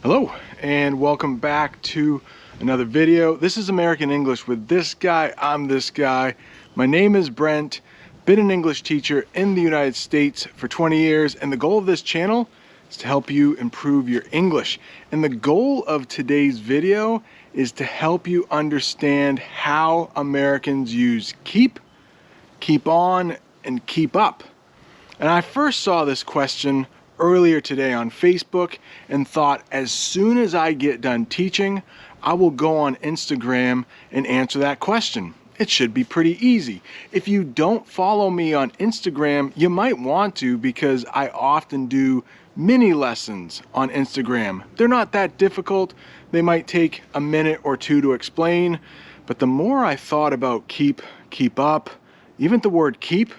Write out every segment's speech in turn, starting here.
Hello and welcome back to another video. This is American English with this guy. I'm this guy. My name is Brent. Been an English teacher in the United States for 20 years, and the goal of this channel is to help you improve your English. And the goal of today's video is to help you understand how Americans use keep on, and keep up. And I first saw this question earlier today on Facebook and thought, as soon as I get done teaching, I will go on Instagram and answer that question. It should be pretty easy. If you don't follow me on Instagram, you might want to, because I often do mini lessons on Instagram. They're not that difficult. They might take a minute or two to explain, but the more I thought about keep up, even the word keep,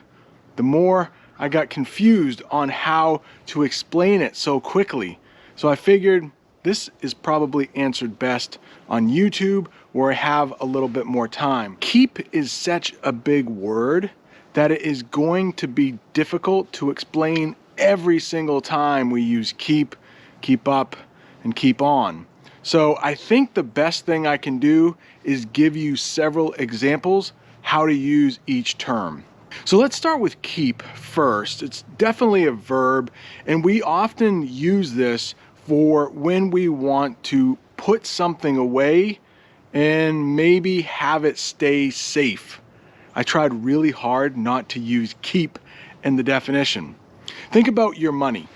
the more I got confused on how to explain it so quickly. So I figured this is probably answered best on YouTube, where I have a little bit more time. Keep is such a big word that it is going to be difficult to explain every single time we use keep up, and keep on. So I think the best thing I can do is give you several examples how to use each term. So let's start with keep first. It's definitely a verb, and we often use this for when we want to put something away and maybe have it stay safe. I tried really hard not to use keep in the definition. Think about your money.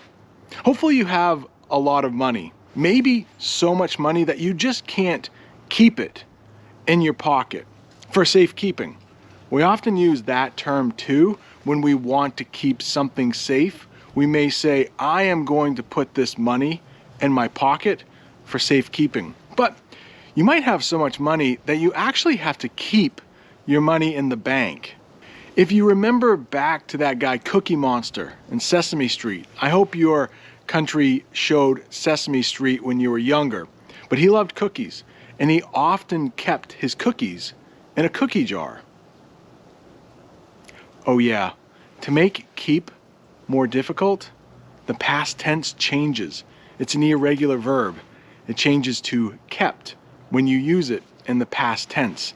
Hopefully you have a lot of money, maybe so much money that you just can't keep it in your pocket for safekeeping. We often use that term too when we want to keep something safe. We may say, I am going to put this money in my pocket for safekeeping. But you might have so much money that you actually have to keep your money in the bank. If you remember back to that guy Cookie Monster in Sesame Street, I hope your country showed Sesame Street when you were younger, but he loved cookies, and he often kept his cookies in a cookie jar. Oh yeah, to make keep more difficult, the past tense changes. It's an irregular verb. It changes to kept when you use it in the past tense.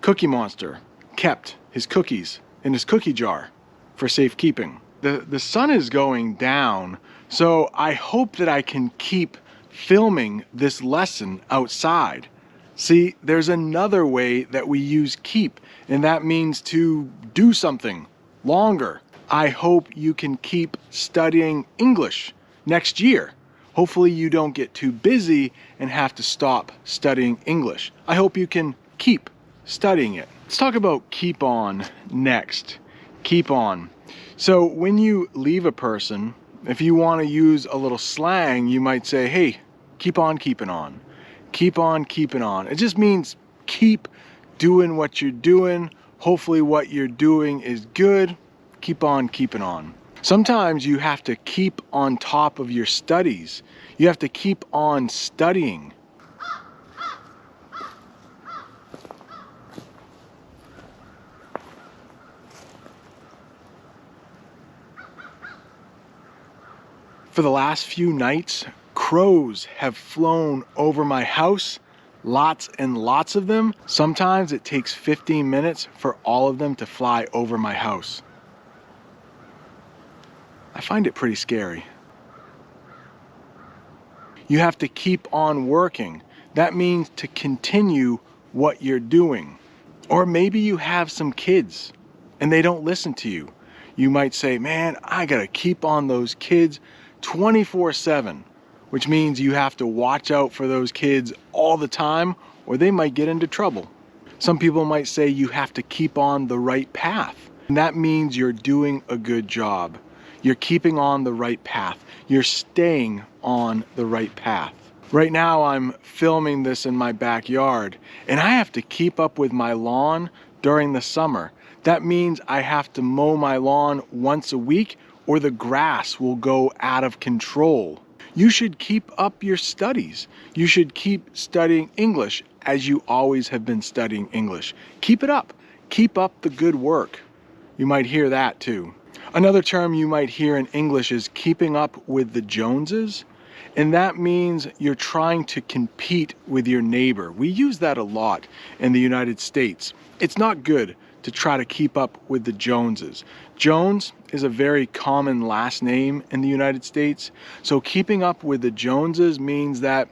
Cookie Monster kept his cookies in his cookie jar for safekeeping. The sun is going down, so I hope that I can keep filming this lesson outside. See, there's another way that we use keep, and that means to do something longer. I hope you can keep studying English next year. Hopefully you don't get too busy and have to stop studying English. I hope you can keep studying it. Let's talk about keep on next. Keep on. So when you leave a person, if you want to use a little slang, you might say, hey, keep on keeping on. Keep on keeping on. It just means keep doing what you're doing. Hopefully what you're doing is good. Keep on keeping on. Sometimes you have to keep on top of your studies. You have to keep on studying. For the last few nights, crows have flown over my house, lots and lots of them. Sometimes it takes 15 minutes for all of them to fly over my house. I find it pretty scary. You have to keep on working. That means to continue what you're doing. Or maybe you have some kids and they don't listen to you. You might say, man, I gotta keep on those kids 24/7, which means you have to watch out for those kids all the time, or they might get into trouble. Some people might say you have to keep on the right path, and that means you're doing a good job. You're keeping on the right path. You're staying on the right path. Right now I'm filming this in my backyard, and I have to keep up with my lawn during the summer. That means I have to mow my lawn once a week, or the grass will go out of control. You should keep up your studies. You should keep studying English as you always have been studying English. Keep it up. Keep up the good work. You might hear that too. Another term you might hear in English is keeping up with the Joneses. and that means you're trying to compete with your neighbor. We use that a lot in the United States. It's not good to try to keep up with the Joneses. Jones is a very common last name in the United States, so keeping up with the Joneses means that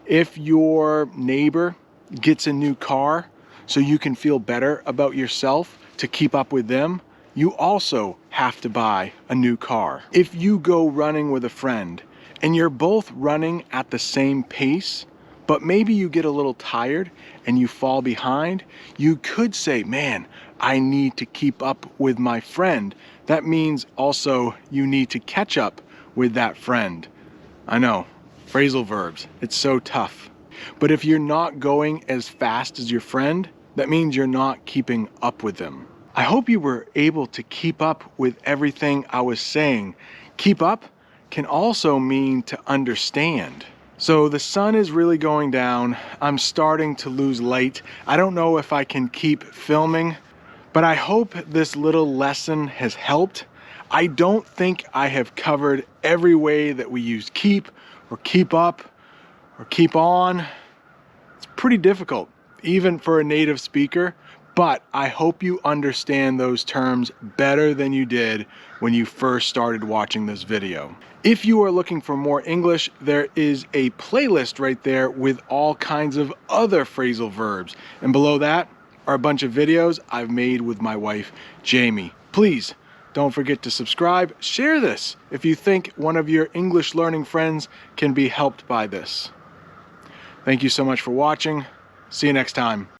if your neighbor gets a new car so you can feel better about yourself to keep up with them, you also have to buy a new car. If you go running with a friend and you're both running at the same pace, but maybe you get a little tired and you fall behind, you could say, man, I need to keep up with my friend. That means also you need to catch up with that friend. I know, phrasal verbs, it's so tough. But if you're not going as fast as your friend, that means you're not keeping up with them. I hope you were able to keep up with everything I was saying. Keep up can also mean to understand. So the sun is really going down. I'm starting to lose light. I don't know if I can keep filming, but I hope this little lesson has helped. I don't think I have covered every way that we use keep or keep up or keep on. It's pretty difficult, even for a native speaker, but I hope you understand those terms better than you did when you first started watching this video. If you are looking for more English, there is a playlist right there with all kinds of other phrasal verbs. And below that are a bunch of videos I've made with my wife, Jamie. Please don't forget to subscribe. Share this if you think one of your English learning friends can be helped by this. Thank you so much for watching. See you next time.